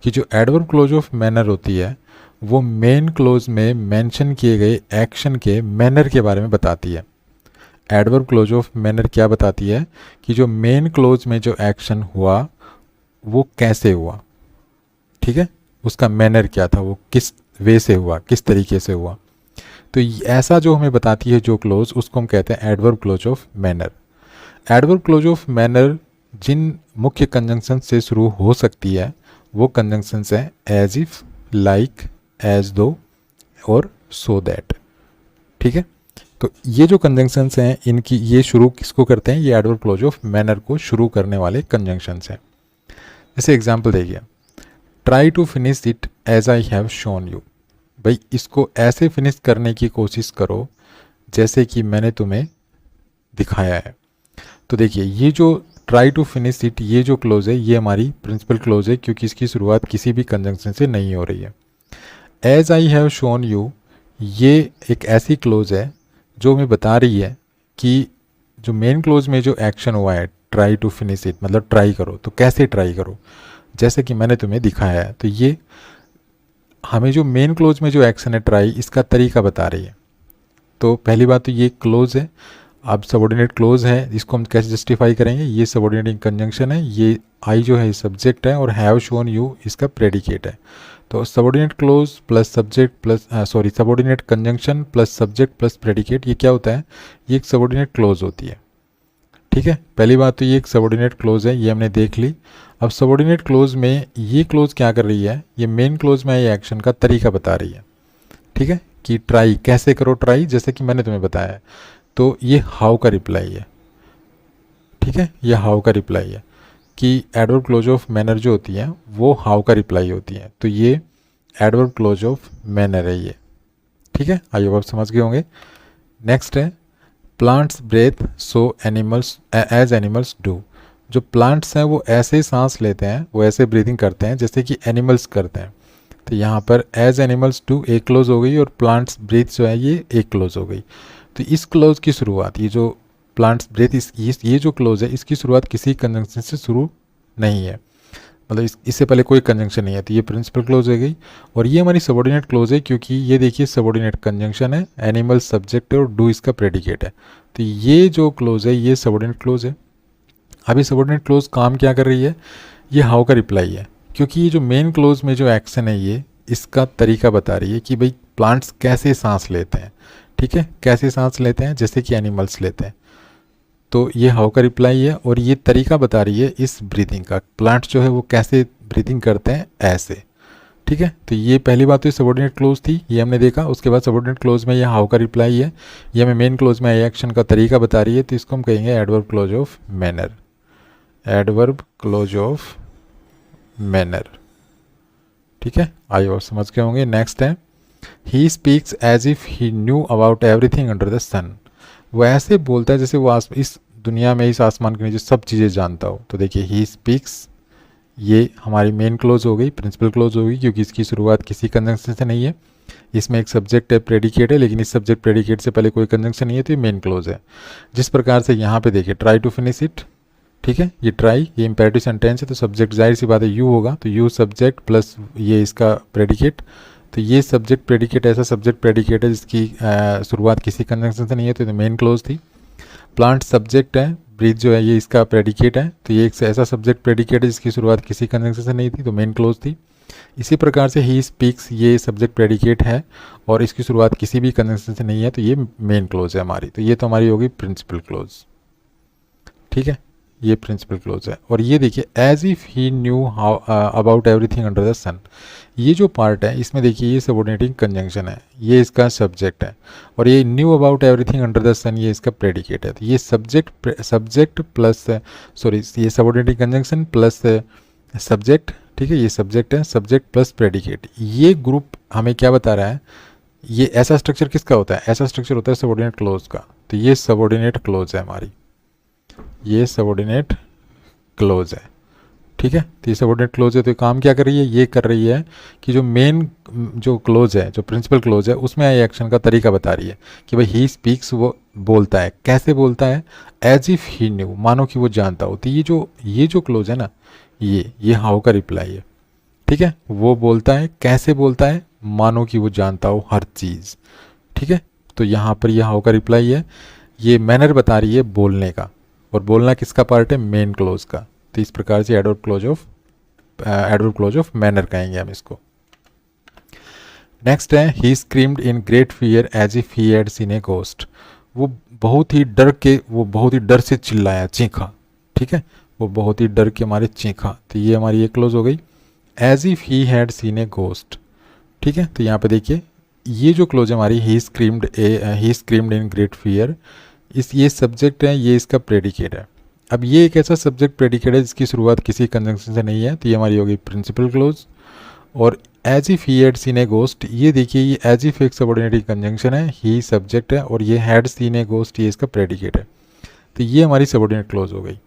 Speaker 1: कि जो एडवर्ब क्लोज ऑफ मैनर होती है वो मेन क्लोज में मेंशन किए गए एक्शन के मैनर के बारे में बताती है। एडवर्ब क्लोज ऑफ मैनर क्या बताती है कि जो मेन क्लोज में जो एक्शन हुआ वो कैसे हुआ, ठीक है, उसका मैनर क्या था, वो किस वे से हुआ, किस तरीके से हुआ। तो ऐसा जो हमें बताती है जो क्लोज, उसको हम कहते हैं adverb clause of manner. Adverb clause of manner जिन मुख्य कंजंक्शन से शुरू हो सकती है वो कंजंक्शंस हैं एज इफ, लाइक, एज दो और सो दैट। ठीक है, तो ये जो कंजंक्शंस हैं इनकी ये शुरू किसको करते हैं, ये एडवर्ब क्लोज ऑफ मैनर को शुरू करने वाले कंजंक्शंस हैं। जैसे एग्जांपल देखिए, try to finish it as I have shown you, भाई इसको ऐसे फिनिश करने की कोशिश करो जैसे कि मैंने तुम्हें दिखाया है। तो देखिए ये जो ट्राई टू फिनिश इट, ये जो क्लोज है ये हमारी प्रिंसिपल क्लोज है क्योंकि इसकी शुरुआत किसी भी कंजंक्शन से नहीं हो रही है। As I have shown you, ये एक ऐसी क्लोज है जो हमें बता रही है कि जो मेन क्लोज में जो एक्शन हुआ है ट्राई टू फिनिश इट, मतलब ट्राई करो, तो कैसे ट्राई करो, जैसे कि मैंने तुम्हें दिखाया है। तो ये हमें जो मेन क्लोज में जो एक्शन है ट्राई, इसका तरीका बता रही है। तो पहली बात तो ये क्लोज है। अब सबऑर्डिनेट क्लोज है, इसको हम कैसे जस्टिफाई करेंगे, ये सबऑर्डिनेटिंग कंजंक्शन है, ये आई जो है सब्जेक्ट है और हैव शोन यू इसका प्रेडिकेट है। तो subordinate close plus subject plus subordinate conjunction plus subject plus predicate, ये क्या होता है, ये एक सबऑर्डिनेट क्लोज होती है। ठीक है, पहली बात तो ये एक सबऑर्डिनेट क्लोज है, ये हमने देख ली। अब सबऑर्डिनेट क्लोज में ये क्लोज क्या कर रही है, ये मेन क्लोज में ये एक्शन का तरीका बता रही है। ठीक है, कि ट्राई कैसे करो ट्राई, जैसे कि मैंने तुम्हें बताया है। तो ये हाउ का रिप्लाई है। ठीक है, ये हाउ का रिप्लाई है कि एडवर्ब क्लोज ऑफ मैनर जो होती है वो हाउ का रिप्लाई होती है। तो ये एडवर्ब क्लोज ऑफ मैनर है ये। ठीक है, आई होप आप समझ गए होंगे। नेक्स्ट है plants breathe so animals as animals do. जो प्लांट्स हैं वो ऐसे सांस लेते हैं, वो ऐसे ब्रीथिंग करते हैं जैसे कि एनिमल्स करते हैं। तो यहाँ पर एज एनिमल्स डू एक क्लोज हो गई और प्लांट्स ब्रीथ जो है ये एक क्लोज हो गई। तो इस क्लोज की शुरुआत, ये जो प्लांट्स ब्रेथ ये जो क्लोज है इसकी शुरुआत किसी कंजंक्शन से शुरू नहीं है, मतलब इससे पहले कोई कंजंक्शन नहीं है। तो ये प्रिंसिपल क्लोज हो गई। और ये हमारी सबऑर्डिनेट क्लोज है क्योंकि ये देखिए सबऑर्डिनेट कंजंक्शन है, एनिमल सब्जेक्ट है और डू इसका प्रेडिकेट है। तो ये जो क्लोज है ये सबऑर्डिनेट क्लोज है। अभी सबऑर्डिनेट क्लोज काम क्या कर रही है, ये हाउ का रिप्लाई है, क्योंकि ये जो मेन क्लोज में जो एक्शन है ये इसका तरीका बता रही है कि भाई प्लांट्स कैसे सांस लेते हैं। ठीक है, कैसे सांस लेते हैं, जैसे कि एनिमल्स लेते हैं। तो ये हाउ का रिप्लाई है और ये तरीका बता रही है इस ब्रीथिंग का, प्लांट्स जो है वो कैसे ब्रीथिंग करते हैं ऐसे। ठीक है, तो ये पहली बात तो सबऑर्डिनेट क्लोज थी, ये हमने देखा। उसके बाद सबऑर्डिनेट क्लोज में ये हाउ का रिप्लाई है, ये हमें मेन क्लोज में एक्शन का तरीका बता रही है। तो इसको हम कहेंगे adverb clause of manner, adverb clause of manner. ठीक है, आई और समझ गए होंगे। नेक्स्ट है he speaks as if he knew about everything under the sun. वो ऐसे बोलता है जैसे वो इस दुनिया में, इस आसमान के नीचे सब चीज़ें जानता हो। तो देखिए ही स्पीक्स, ये हमारी मेन क्लोज हो गई, प्रिंसिपल क्लोज हो गई, क्योंकि इसकी शुरुआत किसी कंजंक्शन से नहीं है। इसमें एक सब्जेक्ट है, प्रेडिकेट है, लेकिन इस सब्जेक्ट प्रेडिकेट से पहले कोई कंजंक्शन नहीं है, तो ये मेन क्लोज है। जिस प्रकार से यहाँ पे देखिए ट्राई टू फिनिश इट। ठीक है, ये ट्राई, ये इंपेरेटिव सेंटेंस है, तो सब्जेक्ट जाहिर सी बात है यू होगा, तो यू सब्जेक्ट प्लस ये इसका प्रेडिकेट। तो ये सब्जेक्ट प्रेडिकेट ऐसा सब्जेक्ट प्रेडिकेट है जिसकी शुरुआत किसी कंजंक्शन से नहीं है, तो मेन क्लोज थी। प्लांट सब्जेक्ट है, ब्रीथ जो है ये इसका प्रेडिकेट है, तो ये एक ऐसा सब्जेक्ट प्रेडिकेट है जिसकी शुरुआत किसी कंजंक्शन से नहीं थी, तो मेन क्लोज थी। इसी प्रकार से ही स्पीक्स, ये सब्जेक्ट प्रेडिकेट है और इसकी शुरुआत किसी भी कंजंक्शन से नहीं है, तो ये मेन क्लोज है हमारी। तो ये तो हमारी होगी प्रिंसिपल क्लोज। ठीक है, ये प्रिंसिपल क्लोज है। और ये देखिए as if he knew how about everything under the sun, ये जो पार्ट है इसमें देखिए ये सबऑर्डिनेटिंग कंजंक्शन है, ये इसका सब्जेक्ट है, और ये knew about everything under the sun ये इसका प्रेडिकेट है। तो ये सब्जेक्ट प्लस ये सबऑर्डिनेटिंग कंजंक्शन प्लस सब्जेक्ट। ठीक है, ये सब्जेक्ट है, सब्जेक्ट प्लस प्रेडिकेट। ये ग्रुप हमें क्या बता रहा है, ये ऐसा स्ट्रक्चर किसका होता है, ऐसा स्ट्रक्चर होता है सबऑर्डिनेट क्लोज का। तो ये सबऑर्डिनेट क्लोज है हमारी, ये सबऑर्डिनेट क्लोज है। ठीक है, तो ये सबऑर्डिनेट क्लोज है। तो काम क्या कर रही है, ये कर रही है कि जो मेन जो क्लोज है, जो प्रिंसिपल क्लोज है, उसमें आई एक्शन का तरीका बता रही है कि भाई ही स्पीक्स, वो बोलता है, कैसे बोलता है, एज इफ ही न्यू, मानो कि वो जानता हो। तो ये जो क्लोज है ना, ये हाउ का रिप्लाई है। ठीक है, वो बोलता है, कैसे बोलता है, मानो कि वो जानता हो हर चीज़। ठीक है, तो यहाँ पर ये हाउ का रिप्लाई है, ये मैनर बता रही है बोलने का, और बोलना किसका पार्ट है, मेन क्लोज का। तो इस प्रकार से एडवर्ब क्लोज ऑफ मैनर कहेंगे हम इसको। नेक्स्ट है he screamed in great fear as if he had seen a ghost. वो बहुत ही डर से चिल्लाया, चीखा। ठीक है, वो बहुत ही डर के मारे चीखा। तो ये हमारी ये क्लोज हो गई, as if he had seen a ghost. ठीक है, तो यहाँ पे देखिए ये जो क्लोज है हमारी, ही स्क्रीम्ड इन ग्रेट फियर, ये सब्जेक्ट है, ये इसका प्रेडिकेट है। अब ये एक ऐसा सब्जेक्ट प्रेडिकेट है जिसकी शुरुआत किसी कंजंक्शन से नहीं है, तो ये हमारी होगी प्रिंसिपल क्लोज। और as if he had seen a ghost, ये देखिए ये एज इफ एक सबऑर्डिनेटिंग कंजंक्शन है, ही सब्जेक्ट है और ये हैड सीन ए घोस्ट ये इसका प्रेडिकेट है। तो ये हमारी सबऑर्डिनेट क्लोज हो गई।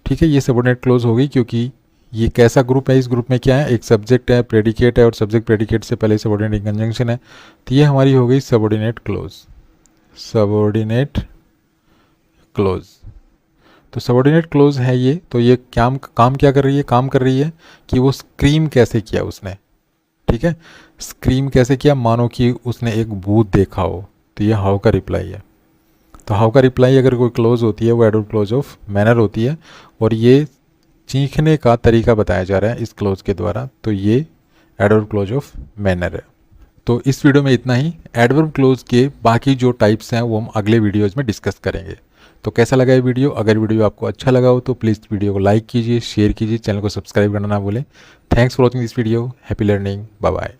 Speaker 1: ठीक है, ये सबऑर्डिनेट क्लोज हो गई क्योंकि ये कैसा ग्रुप है? इस ग्रुप में क्या है, एक सब्जेक्ट है, प्रेडिकेट है, और सब्जेक्ट प्रेडिकेट से पहले सबऑर्डिनेट कंजंक्शन है। तो ये हमारी हो गई सबऑर्डिनेट क्लोज। सबऑर्डिनेट क्लोज, तो सबऑर्डिनेट क्लोज है ये। तो ये काम क्या कर रही है? काम कर रही है कि वो स्क्रीम कैसे किया उसने, ठीक है, स्क्रीम कैसे किया, मानो कि उसने एक भूत देखा हो, तो ये हाउ का रिप्लाई है। तो हाउ का रिप्लाई अगर कोई क्लोज होती है वो एडवर्ब क्लोज ऑफ मैनर होती है, और ये चीखने का तरीका बताया जा रहा है इस क्लोज के द्वारा, तो ये एडवर्ब क्लोज ऑफ मैनर है। तो इस वीडियो में इतना ही। एडवर्ब क्लोज के बाकी जो टाइप्स हैं वो हम अगले वीडियोज़ में डिस्कस करेंगे। तो कैसा लगा ये वीडियो? अगर वीडियो आपको अच्छा लगा हो तो प्लीज़ वीडियो को लाइक कीजिए, शेयर कीजिए, चैनल को सब्सक्राइब करना ना भूलें। Thanks for watching this video. Happy learning. Bye bye.